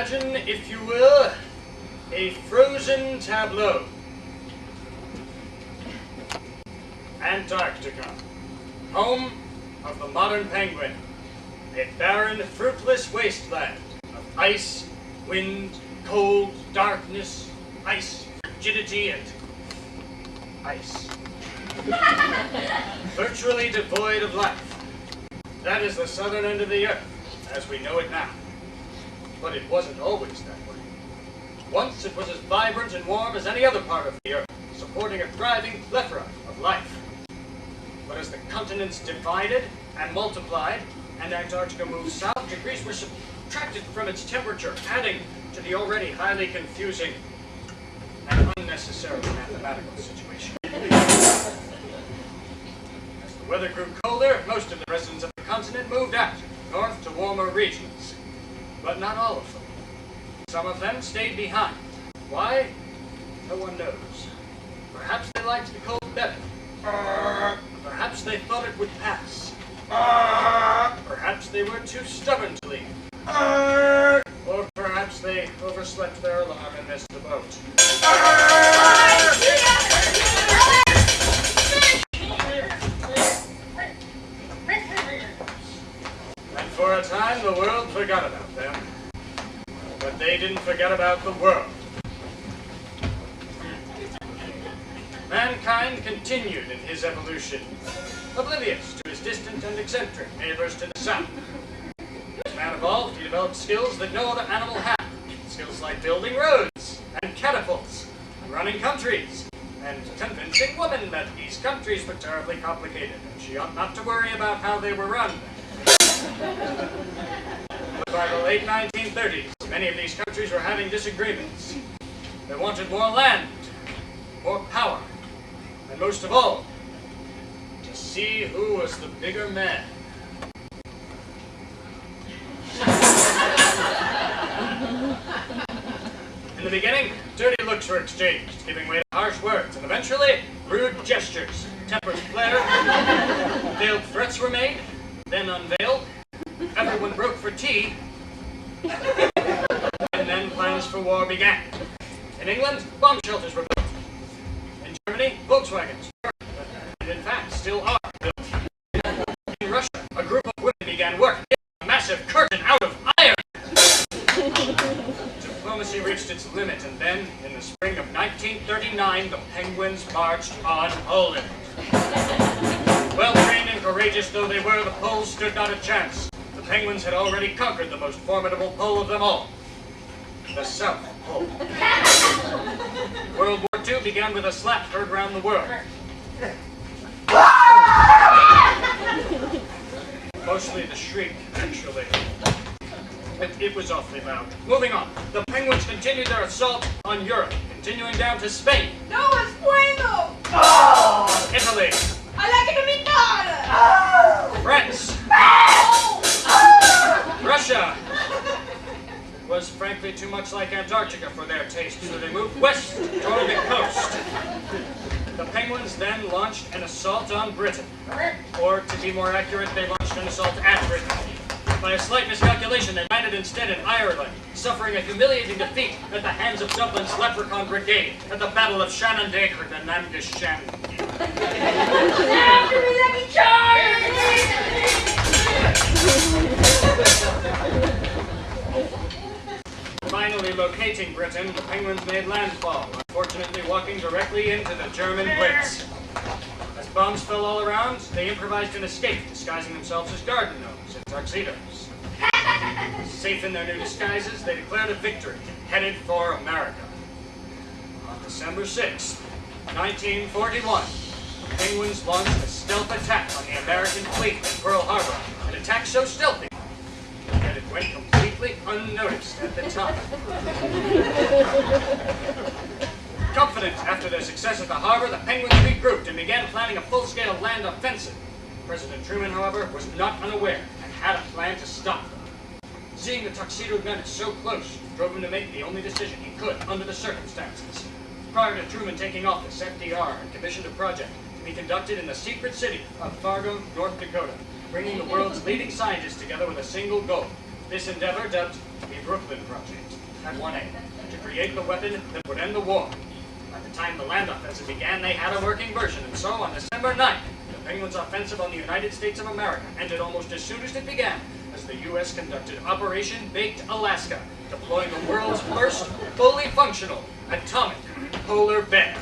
Imagine, if you will, a frozen tableau. Antarctica, home of the modern penguin, a barren, fruitless wasteland of ice, wind, cold, darkness, ice, frigidity, and ice. Virtually devoid of life. That is the southern end of the Earth, as we know it now. But it wasn't always that way. Once it was as vibrant and warm as any other part of the Earth, supporting a thriving plethora of life. But as the continents divided and multiplied, and Antarctica moved south, degrees were subtracted from its temperature, adding to the already highly confusing and unnecessarily mathematical situation. As the weather grew colder, most of the residents of the continent moved out, north to warmer regions. But not all of them. Some of them stayed behind. Why? No one knows. Perhaps they liked the cold better. Perhaps they thought it would pass. Perhaps they were too stubborn to leave. Or perhaps they overslept their alarm and missed the boat. And for a time, the world forgot about them. But they didn't forget about the world. Mankind continued in his evolution, oblivious to his distant and eccentric neighbors to the south. As man evolved, he developed skills that no other animal had. Skills like building roads, and catapults, and running countries, and convincing women that these countries were terribly complicated, and she ought not to worry about how they were run. But by the late 1930s, many of these countries were having disagreements. They wanted more land, more power, and most of all, to see who was the bigger man. In the beginning, dirty looks were exchanged, giving way to harsh words, and eventually, rude gestures, tempers flared, veiled threats were made, then unveiled, everyone broke for tea, and then plans for war began. In England, bomb shelters were built. In Germany, Volkswagens were, and in fact still are, built. In Russia, a group of women began work in a massive curtain out of iron. Diplomacy reached its limit, and then, in the spring of 1939, the Penguins marched on Poland. Well-trained and courageous though they were, the Poles stood not a chance. The Penguins had already conquered the most formidable pole of them all, the South Pole. World War II began with a slap heard round the world. Mostly the shriek, actually. It was awfully loud. Moving on, the Penguins continued their assault on Europe, continuing down to Spain. No es bueno! Oh! Italy. ¡A la capital! France. Russia. It was frankly too much like Antarctica for their taste, so they moved west toward the coast. The Penguins then launched an assault on Britain. Or, to be more accurate, they launched an assault at Britain. By a slight miscalculation, they landed instead in Ireland, suffering a humiliating defeat at the hands of Dublin's Leprechaun Brigade at the Battle of Shannon-Dacre and Namgeshan. After me, let me charge! Finally locating Britain, the Penguins made landfall, unfortunately walking directly into the German Blitz. As bombs fell all around, they improvised an escape, disguising themselves as garden gnomes in tuxedos. Safe in their new disguises, they declared a victory, headed for America. On December 6, 1941, the Penguins launched a stealth attack on the American fleet in Pearl Harbor, an attack so stealthy that it went completely unnoticed at the time. Confident after their success at the harbor, the Penguins regrouped and began planning a full-scale land offensive. President Truman, however, was not unaware and had a plan to stop them. Seeing the tuxedoed menace so close drove him to make the only decision he could under the circumstances. Prior to Truman taking office, FDR had commissioned a project to be conducted in the secret city of Fargo, North Dakota, bringing the world's leading scientists together with a single goal. This endeavor, dubbed the Brooklyn Project. had one aim, to create the weapon that would end the war. By the time the land offensive began, they had a working version, and so on December 9th, the Penguins' offensive on the United States of America ended almost as soon as it began, as the U.S. conducted Operation Baked Alaska, deploying the world's first fully functional atomic polar bear.